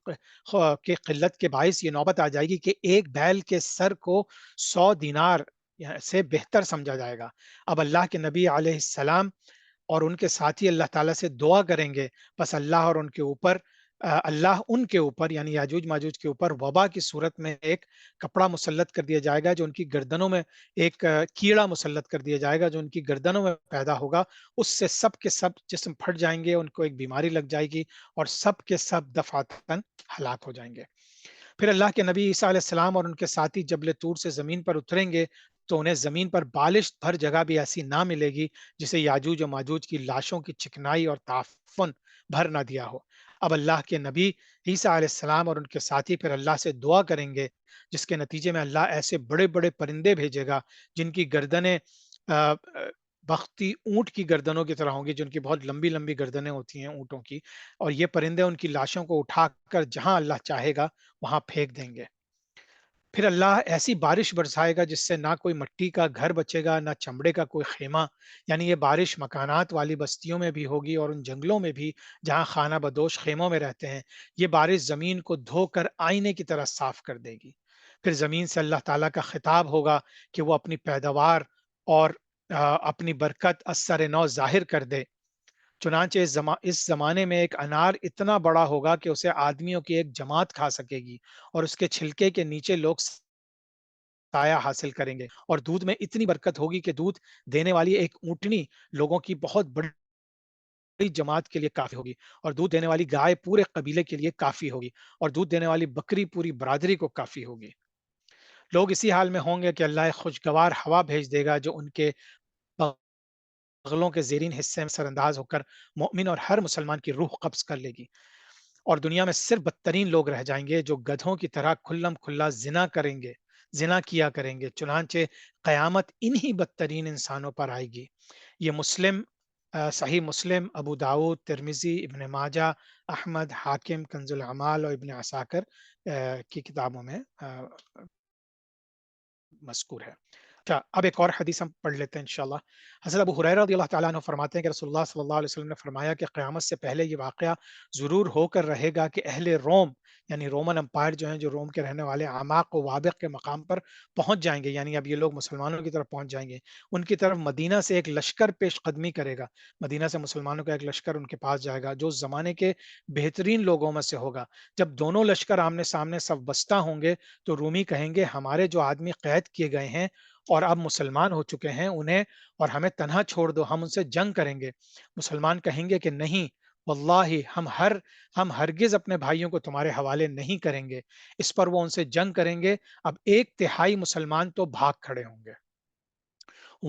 Speaker 1: قلت کے باعث یہ نوبت آ جائے گی کہ ایک بیل کے سر کو 100 دینار سے بہتر سمجھا جائے گا۔ اب اللہ کے نبی علیہ السلام اور ان کے ساتھی اللہ تعالیٰ سے دعا کریں گے، بس اللہ ان کے اوپر یعنی یاجوج ماجوج کے اوپر وبا کی صورت میں ایک کپڑا مسلط کر دیا جائے گا، جو ان کی گردنوں میں ایک کیڑا مسلط کر دیا جائے گا جو ان کی گردنوں میں پیدا ہوگا، اس سے سب کے سب جسم پھٹ جائیں گے، ان کو ایک بیماری لگ جائے گی اور سب کے سب دفعتاً ہلاک ہو جائیں گے۔ پھر اللہ کے نبی عیسیٰ علیہ السلام اور ان کے ساتھی جبل طور سے زمین پر اتریں گے تو انہیں زمین پر بالش بھر جگہ بھی ایسی نہ ملے گی جسے یاجوج و ماجوج کی لاشوں کی چکنائی اور تعفن بھر نہ دیا ہو۔ اب اللہ کے نبی عیسیٰ علیہ السلام اور ان کے ساتھی پھر اللہ سے دعا کریں گے، جس کے نتیجے میں اللہ ایسے بڑے بڑے پرندے بھیجے گا جن کی گردنیں بختی اونٹ کی گردنوں کی طرح ہوں گی، جن کی بہت لمبی لمبی گردنیں ہوتی ہیں اونٹوں کی، اور یہ پرندے ان کی لاشوں کو اٹھا کر جہاں اللہ چاہے گا وہاں پھینک دیں گے۔ پھر اللہ ایسی بارش برسائے گا جس سے نہ کوئی مٹی کا گھر بچے گا نہ چمڑے کا کوئی خیمہ، یعنی یہ بارش مکانات والی بستیوں میں بھی ہوگی اور ان جنگلوں میں بھی جہاں خانہ بدوش خیموں میں رہتے ہیں۔ یہ بارش زمین کو دھو کر آئینے کی طرح صاف کر دے گی۔ پھر زمین سے اللہ تعالیٰ کا خطاب ہوگا کہ وہ اپنی پیداوار اور اپنی برکت اثر نو ظاہر کر دے۔ چنانچہ اس زمانے میں ایک انار اتنا بڑا ہوگا کہ اسے آدمیوں کی ایک جماعت کھا سکے گی، اور اس کے چھلکے کے نیچے لوگ سایہ حاصل کریں گے، اور دودھ میں اتنی برکت ہوگی کہ دودھ دینے والی ایک اونٹنی لوگوں کی بہت بڑی جماعت کے لیے کافی ہوگی، اور دودھ دینے والی گائے پورے قبیلے کے لیے کافی ہوگی، اور دودھ دینے والی بکری پوری برادری کو کافی ہوگی۔ لوگ اسی حال میں ہوں گے کہ اللہ ایک خوشگوار ہوا بھیج دے گا جو ان کے بغلوں کے زیرین حصے میں سر انداز ہو کر مومن اور ہر مسلمان کی روح قبض کر لے گی، اور دنیا میں صرف بدترین لوگ رہ جائیں گے جو گدھوں کی طرح کھلم کھلا زنا کیا کریں گے۔ چنانچہ قیامت انہی بدترین انسانوں پر آئے گی۔ یہ صحیح مسلم، ابو داؤد، ترمذی، ابن ماجہ، احمد، حاکم، کنز الاعمال اور ابن عساکر کی کتابوں میں مذکور ہے۔ اچھا، اب ایک اور حدیث ہم پڑھ لیتے ہیں انشاءاللہ۔ حضرت ابو ہریرہ رضی اللہ تعالیٰ عنہ فرماتے ہیں کہ رسول اللہ صلی اللہ علیہ وسلم نے فرمایا کہ قیامت سے پہلے یہ واقعہ ضرور ہو کر رہے گا کہ اہل روم یعنی رومن امپائر جو ہیں، جو روم کے رہنے والے اعماق و وابق کے مقام پر پہنچ جائیں گے، یعنی اب یہ لوگ مسلمانوں کی طرف پہنچ جائیں گے، ان کی طرف مدینہ سے ایک لشکر پیش قدمی کرے گا۔ مدینہ سے مسلمانوں کا ایک لشکر ان کے پاس جائے گا جو اس زمانے کے بہترین لوگوں میں سے ہوگا۔ جب دونوں لشکر آمنے سامنے صف بستہ ہوں گے تو رومی کہیں گے ہمارے جو آدمی قید کیے گئے ہیں اور اب مسلمان ہو چکے ہیں انہیں اور ہمیں تنہا چھوڑ دو، ہم ان سے جنگ کریں گے۔ مسلمان کہیں گے کہ نہیں، واللہ ہم ہرگز اپنے بھائیوں کو تمہارے حوالے نہیں کریں گے۔ اس پر وہ ان سے جنگ کریں گے۔ اب 1/3 مسلمان تو بھاگ کھڑے ہوں گے۔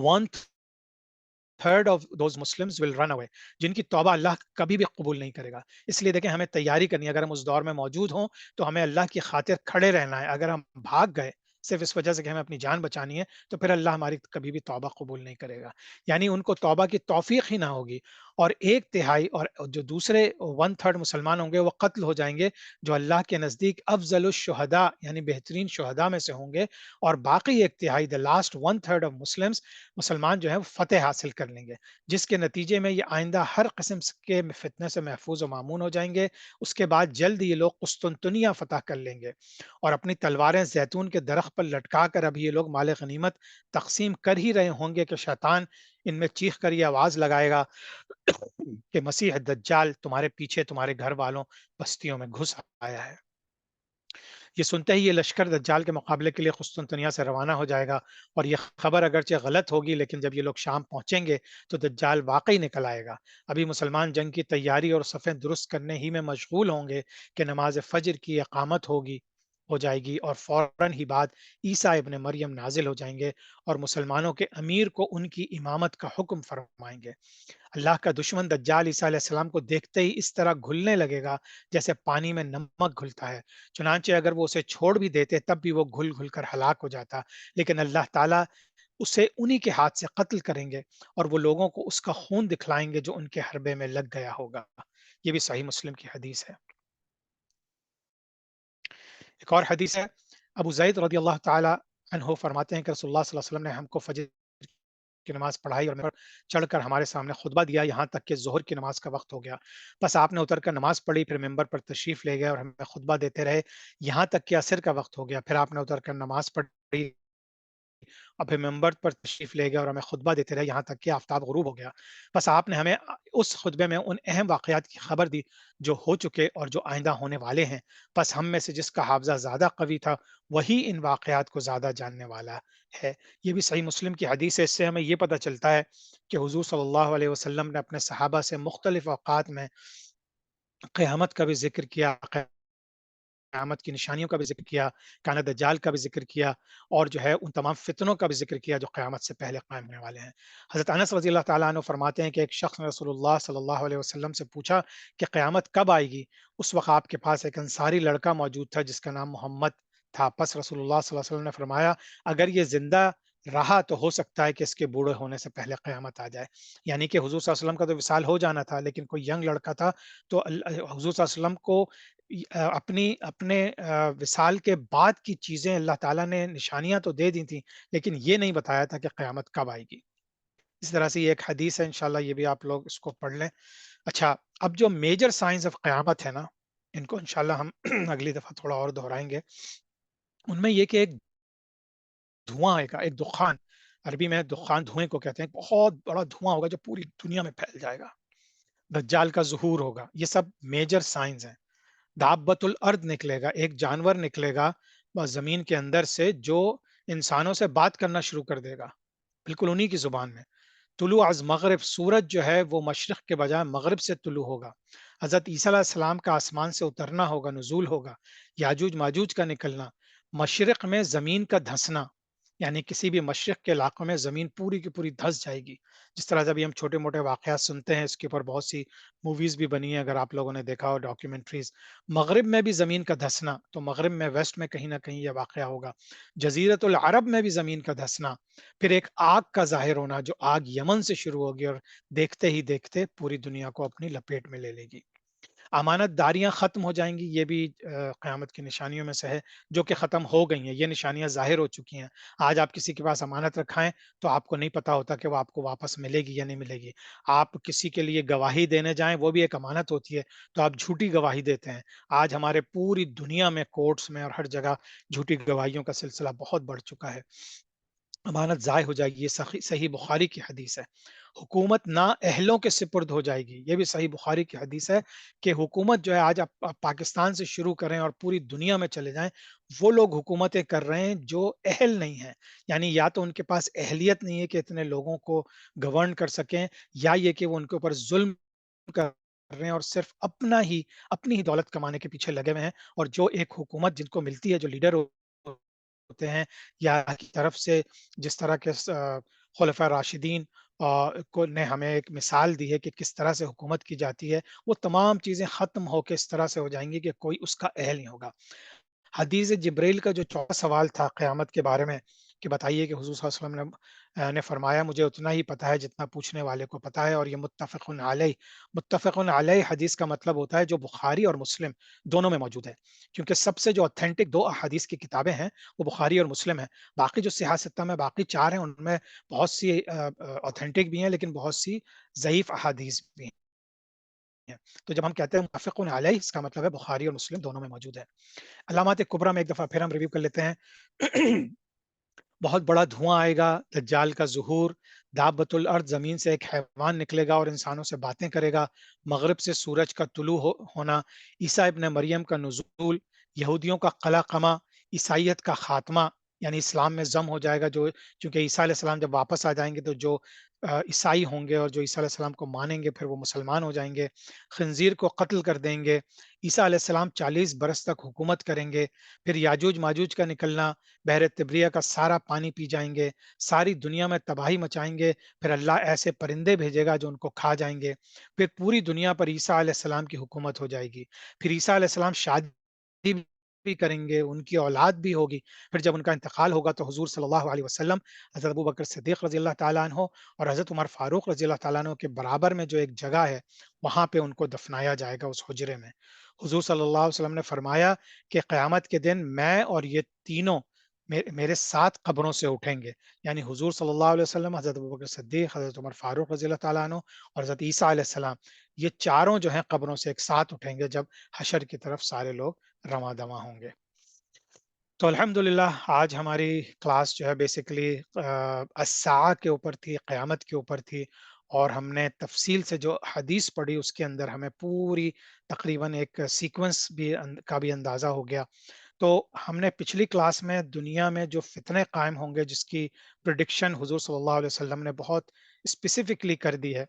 Speaker 1: 1/3 of those Muslims will run away، جن کی توبہ اللہ کبھی بھی قبول نہیں کرے گا۔ اس لیے دیکھیں، ہمیں تیاری کرنی ہے، اگر ہم اس دور میں موجود ہوں تو ہمیں اللہ کی خاطر کھڑے رہنا ہے۔ اگر ہم بھاگ گئے صرف اس وجہ سے کہ ہمیں اپنی جان بچانی ہے تو پھر اللہ ہماری کبھی بھی توبہ قبول نہیں کرے گا، یعنی ان کو توبہ کی توفیق ہی نہ ہوگی۔ اور 1/3 اور جو دوسرے 1/3 مسلمان ہوں گے وہ قتل ہو جائیں گے، جو اللہ کے نزدیک افضل الشہداء یعنی بہترین شہداء میں سے ہوں گے، اور باقی 1/3 the last 1/3 of Muslims مسلمان جو ہیں وہ فتح حاصل کر لیں گے، جس کے نتیجے میں یہ آئندہ ہر قسم کے فتنے سے محفوظ و معمون ہو جائیں گے۔ اس کے بعد جلد یہ لوگ قسطنطنیہ فتح کر لیں گے اور اپنی تلواریں زیتون کے درخت پر لٹکا کر اب یہ لوگ مال غنیمت تقسیم کر ہی رہے ہوں گے کہ شیطان ان میں چیخ کر یہ آواز لگائے گا کہ مسیح دجال تمہارے پیچھے تمہارے گھر والوں بستیوں میں گھس آیا ہے۔ یہ سنتے ہی یہ لشکر دجال کے مقابلے کے لیے قسطنطنیہ سے روانہ ہو جائے گا، اور یہ خبر اگرچہ غلط ہوگی لیکن جب یہ لوگ شام پہنچیں گے تو دجال واقعی نکل آئے گا۔ ابھی مسلمان جنگ کی تیاری اور صفیں درست کرنے ہی میں مشغول ہوں گے کہ نماز فجر کی اقامت ہو جائے گی، اور فوراً ہی بعد عیسیٰ ابن مریم نازل ہو جائیں گے اور مسلمانوں کے امیر کو ان کی امامت کا حکم فرمائیں گے۔ اللہ کا دشمن دجال عیسیٰ علیہ السلام کو دیکھتے ہی اس طرح گھلنے لگے گا جیسے پانی میں نمک گھلتا ہے، چنانچہ اگر وہ اسے چھوڑ بھی دیتے تب بھی وہ گھل گھل کر ہلاک ہو جاتا، لیکن اللہ تعالیٰ اسے انہی کے ہاتھ سے قتل کریں گے اور وہ لوگوں کو اس کا خون دکھلائیں گے جو ان کے حربے میں لگ گیا ہوگا۔ یہ بھی صحیح مسلم کی حدیث ہے۔ ایک اور حدیث ہے، ابو زید رضی اللہ تعالی عنہ فرماتے ہیں کہ رسول اللہ صلی اللہ علیہ وسلم نے ہم کو فجر کی نماز پڑھائی اور چڑھ کر ہمارے سامنے خطبہ دیا یہاں تک کہ ظہر کی نماز کا وقت ہو گیا، بس آپ نے اتر کر نماز پڑھی، پھر ممبر پر تشریف لے گئے اور ہمیں خطبہ دیتے رہے یہاں تک کہ عصر کا وقت ہو گیا، پھر آپ نے اتر کر نماز پڑھی اور پھر ممبر پر تشریف لے گئے اور ہمیں خطبہ دیتے رہے یہاں تک کہ آفتاب غروب ہو گیا، بس آپ نے ہمیں اس خطبے میں ان اہم واقعات کی خبر دی جو ہو چکے اور جو آئندہ ہونے والے ہیں، بس ہم میں سے جس کا حافظہ زیادہ قوی تھا وہی ان واقعات کو زیادہ جاننے والا ہے۔ یہ بھی صحیح مسلم کی حدیث ہے۔ اس سے ہمیں یہ پتہ چلتا ہے کہ حضور صلی اللہ علیہ وسلم نے اپنے صحابہ سے مختلف اوقات میں قیامت کا بھی ذکر کیا، قیامت کی نشانیوں کا بھی ذکر کیا، کانا دجال کا بھی ذکر کیا، اور جو ہے ان تمام فتنوں کا بھی ذکر کیا جو قیامت سے پہلے قائم ہونے والے ہیں۔ حضرت انس رضی اللہ تعالیٰ عنہ فرماتے ہیں کہ ایک شخص نے رسول اللہ صلی اللہ علیہ وسلم سے پوچھا کہ قیامت کب آئے گی؟ اس وقت آپ کے پاس ایک انصاری لڑکا موجود تھا جس کا نام محمد تھا، پس رسول اللہ صلی اللہ علیہ وسلم نے فرمایا اگر یہ زندہ رہا تو ہو سکتا ہے کہ اس کے بوڑھے ہونے سے پہلے قیامت آ جائے، یعنی کہ حضور صلی اللہ علیہ وسلم کا تو وصال ہو جانا تھا لیکن کوئی ینگ لڑکا تھا، تو حضور صلی اللہ علیہ وسلم کو اپنے وصال کے بعد کی چیزیں اللہ تعالیٰ نے نشانیاں تو دے دی تھیں لیکن یہ نہیں بتایا تھا کہ قیامت کب آئے گی۔ اس طرح سے یہ ایک حدیث ہے، انشاءاللہ یہ بھی آپ لوگ اس کو پڑھ لیں۔ اچھا، اب جو میجر سائنس آف قیامت ہے نا، ان کو انشاءاللہ ہم اگلی دفعہ تھوڑا اور دہرائیں گے۔ ان میں یہ کہ ایک دھواں آئے گا، ایک دخان، عربی میں دخان دھوئیں کو کہتے ہیں، بہت بڑا دھواں ہوگا جو پوری دنیا میں پھیل جائے گا، دجال کا ظہور ہوگا، یہ سب میجر سائنس ہیں۔ دابت الارض نکلے گا، ایک جانور نکلے گا زمین کے اندر سے جو انسانوں سے بات کرنا شروع کر دے گا، بالکل انہی کی زبان میں۔ طلوع از مغرب، سورج جو ہے وہ مشرق کے بجائے مغرب سے طلوع ہوگا۔ حضرت عیسیٰ علیہ السلام کا آسمان سے اترنا ہوگا، نزول ہوگا۔ یاجوج ماجوج کا نکلنا، مشرق میں زمین کا دھسنا، یعنی کسی بھی مشرق کے علاقوں میں زمین پوری کی پوری دھس جائے گی، جس طرح جب ہم چھوٹے موٹے واقعات سنتے ہیں، اس کے اوپر بہت سی موویز بھی بنی ہیں اگر آپ لوگوں نے دیکھا ہو ڈاکیومنٹریز۔ مغرب میں بھی زمین کا دھسنا، تو مغرب میں ویسٹ میں کہیں نہ کہیں یہ واقعہ ہوگا۔ جزیرۃ العرب میں بھی زمین کا دھسنا، پھر ایک آگ کا ظاہر ہونا جو آگ یمن سے شروع ہوگی اور دیکھتے ہی دیکھتے پوری دنیا کو اپنی لپیٹ میں لے لے گی۔ امانت داریاں ختم ہو جائیں گی، یہ بھی قیامت کی نشانیوں میں سے ہے جو کہ ختم ہو گئی ہیں، یہ نشانیاں ظاہر ہو چکی ہیں۔ آج آپ کسی کے پاس امانت رکھائیں تو آپ کو نہیں پتا ہوتا کہ وہ آپ کو واپس ملے گی یا نہیں ملے گی۔ آپ کسی کے لیے گواہی دینے جائیں، وہ بھی ایک امانت ہوتی ہے، تو آپ جھوٹی گواہی دیتے ہیں۔ آج ہمارے پوری دنیا میں کورٹس میں اور ہر جگہ جھوٹی گواہیوں کا سلسلہ بہت بڑھ چکا ہے، امانت ضائع ہو جائے گی، یہ صحیح بخاری کی حدیث ہے۔ حکومت نا اہلوں کے سپرد ہو جائے گی، یہ بھی صحیح بخاری کی حدیث ہے کہ حکومت جو ہے آج آپ پاکستان سے شروع کریں اور پوری دنیا میں چلے جائیں، وہ لوگ حکومتیں کر رہے ہیں جو اہل نہیں ہیں، یعنی یا تو ان کے پاس اہلیت نہیں ہے کہ اتنے لوگوں کو گورن کر سکیں، یا یہ کہ وہ ان کے اوپر ظلم کر رہے ہیں اور صرف اپنی ہی دولت کمانے کے پیچھے لگے ہوئے ہیں، اور جو ایک حکومت جن کو ملتی ہے، جو لیڈر ہوتے ہیں یا کی طرف سے، جس طرح کے خلفاء راشدین کو نے ہمیں ایک مثال دی ہے کہ کس طرح سے حکومت کی جاتی ہے، وہ تمام چیزیں ختم ہو کے اس طرح سے ہو جائیں گی کہ کوئی اس کا اہل نہیں ہوگا۔ حدیث جبریل کا جو 14 سوال تھا قیامت کے بارے میں، کہ بتائیے کہ حضور صلی اللہ علیہ وسلم نے فرمایا مجھے اتنا ہی پتہ ہے جتنا پوچھنے والے کو پتہ ہے، اور یہ متفقن علیہ، متفقن علیہ حدیث کا مطلب ہوتا ہے جو بخاری اور مسلم دونوں میں موجود ہے، کیونکہ سب سے جو اوتھینٹک دو احادیث کی کتابیں ہیں وہ بخاری اور مسلم ہیں۔ باقی جو صحاح ستہ میں باقی چار ہیں ان میں بہت سی اوتھینٹک بھی ہیں لیکن بہت سی ضعیف احادیث بھی ہیں۔ تو جب ہم کہتے ہیں متفقن علیہ، اس کا مطلب ہے بخاری اور مسلم دونوں میں موجود ہے۔ علامات کبریٰ میں ایک دفعہ پھر ہم ریویو کر لیتے ہیں۔ بہت بڑا دھواں آئے گا، دجال کا ظہور، دابۃ الارض زمین سے ایک حیوان نکلے گا اور انسانوں سے باتیں کرے گا، مغرب سے سورج کا طلوع ہونا، عیسیٰ ابن مریم کا نزول، یہودیوں کا قلع قمع، عیسائیت کا خاتمہ، یعنی اسلام میں ضم ہو جائے گا، جو چونکہ عیسیٰ علیہ السلام جب واپس آ جائیں گے تو جو عیسائی ہوں گے اور جو عیسیٰ علیہ السلام کو مانیں گے پھر وہ مسلمان ہو جائیں گے، خنزیر کو قتل کر دیں گے، عیسیٰ علیہ السلام 40 برس تک حکومت کریں گے، پھر یاجوج ماجوج کا نکلنا، بحر تبریہ کا سارا پانی پی جائیں گے، ساری دنیا میں تباہی مچائیں گے، پھر اللہ ایسے پرندے بھیجے گا جو ان کو کھا جائیں گے، پھر پوری دنیا پر عیسیٰ علیہ السلام کی حکومت ہو جائے گی، پھر عیسیٰ علیہ السلام شادی بھی کریں گے، ان کی اولاد بھی ہوگی، پھر جب ان کا انتقال ہوگا تو حضور صلی اللہ علیہ وسلم، حضرت ابو بکر صدیق رضی اللہ تعالیٰ عنہ اور حضرت عمر فاروق رضی اللہ تعالیٰ عنہ کے برابر میں جو ایک جگہ ہے وہاں پہ ان کو دفنایا جائے گا، اس حجرے میں۔ حضور صلی اللہ علیہ وسلم نے فرمایا کہ قیامت کے دن میں اور یہ تینوں میرے ساتھ قبروں سے اٹھیں گے، یعنی حضور صلی اللہ علیہ وسلم، حضرت ابوبکر صدیق، حضرت عمر فاروق رضی اللہ تعالیٰ عنہ اور حضرت عیسیٰ علیہ السلام، یہ چاروں جو ہیں قبروں سے ایک ساتھ اٹھیں گے جب حشر کی طرف سارے لوگ رواں دواں ہوں گے۔ تو الحمدللہ آج ہماری کلاس جو ہے بیسیکلی الساعہ کے اوپر تھی، قیامت کے اوپر تھی، اور ہم نے تفصیل سے جو حدیث پڑھی اس کے اندر ہمیں پوری تقریباً ایک سیکوینس کا بھی اندازہ ہو گیا۔ تو ہم نے پچھلی کلاس میں دنیا میں جو فتنے قائم ہوں گے جس کی پریڈکشن حضور صلی اللہ علیہ وسلم نے بہت اسپیسیفکلی کر دی ہے،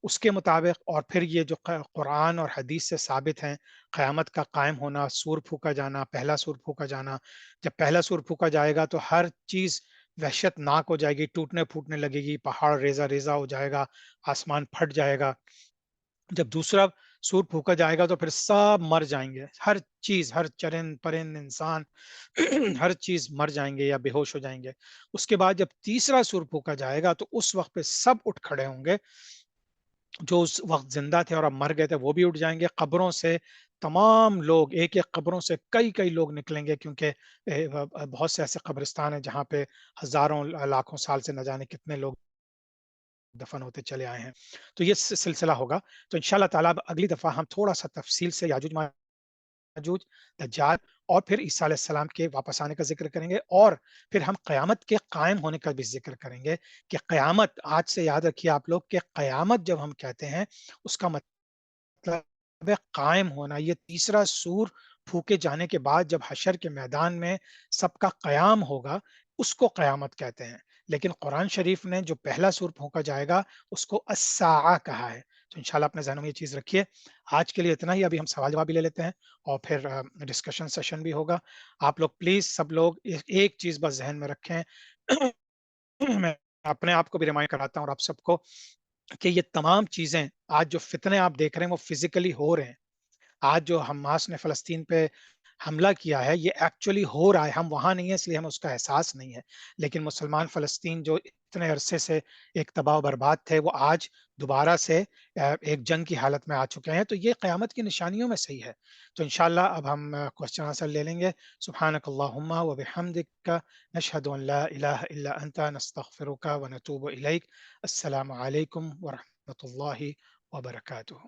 Speaker 1: اس کے مطابق، اور پھر یہ جو قرآن اور حدیث سے ثابت ہیں، قیامت کا قائم ہونا، سور پھونکا جانا، پہلا سور پھونکا جانا، جب پہلا سور پھونکا جائے گا تو ہر چیز وحشت ناک ہو جائے گی، ٹوٹنے پھوٹنے لگے گی، پہاڑ ریزہ ریزہ ہو جائے گا، آسمان پھٹ جائے گا۔ جب دوسرا سور پھونکا جائے گا تو پھر سب مر جائیں گے، ہر چیز، ہر چرند پرند انسان ہر چیز مر جائیں گے یا بے ہوش ہو جائیں گے۔ اس کے بعد جب تیسرا سور پھونکا جائے گا تو اس وقت پہ سب اٹھ کھڑے ہوں گے، جو اس وقت زندہ تھے اور اب مر گئے تھے وہ بھی اٹھ جائیں گے، قبروں سے تمام لوگ، ایک ایک قبروں سے کئی کئی لوگ نکلیں گے، کیونکہ بہت سے ایسے قبرستان ہیں جہاں پہ ہزاروں لاکھوں سال سے نہ جانے کتنے لوگ دفن ہوتے چلے آئے ہیں۔ تو یہ سلسلہ ہوگا۔ تو انشاءاللہ تعالیٰ اگلی دفعہ ہم تھوڑا سا تفصیل سے یاجوج ماجوج، دجال اور پھر عیسیٰ علیہ السلام کے واپس آنے کا ذکر کریں گے، اور پھر ہم قیامت کے قائم ہونے کا بھی ذکر کریں گے کہ قیامت، آج سے یاد رکھیے آپ لوگ کہ قیامت جب ہم کہتے ہیں اس کا مطلب ہے قائم ہونا۔ یہ تیسرا سور پھونکے جانے کے بعد جب حشر کے میدان میں سب کا قیام ہوگا اس کو قیامت کہتے ہیں، لیکن قرآن شریف نے جو پہلا سور پھونکا جائے گا اس کو الساعہ کہا ہے۔ تو انشاءاللہ اپنے ذہنوں میں یہ چیز رکھیے۔ آج کے لیے اتنا ہی، ابھی ہم سوال جواب بھی لے لیتے ہیں اور پھر ڈسکشن سیشن بھی ہوگا۔ آپ لوگ پلیز سب لوگ ایک چیز بس ذہن میں رکھیں، میں اپنے آپ کو بھی ریمائنڈ کراتا ہوں اور آپ سب کو، کہ یہ تمام چیزیں آج جو فتنے آپ دیکھ رہے ہیں وہ فزیکلی ہو رہے ہیں۔ آج جو حماس نے فلسطین پہ حملہ کیا ہے یہ ایکچولی ہو رہا ہے، ہم وہاں نہیں ہیں اس لیے ہمیں اس کا احساس نہیں ہے، لیکن مسلمان فلسطین جو اتنے عرصے سے ایک تباہ و برباد تھے وہ آج دوبارہ سے ایک جنگ کی حالت میں آ چکے ہیں، تو یہ قیامت کی نشانیوں میں صحیح ہے۔ تو انشاءاللہ اب ہم کوسچن آنسر لے لیں گے۔ سبحانک اللہم و بحمدک، نشہد ان لا الہ الا انت، نستغفرک و نتوب الیک۔ السلام علیکم ورحمۃ اللہ وبرکاتہ۔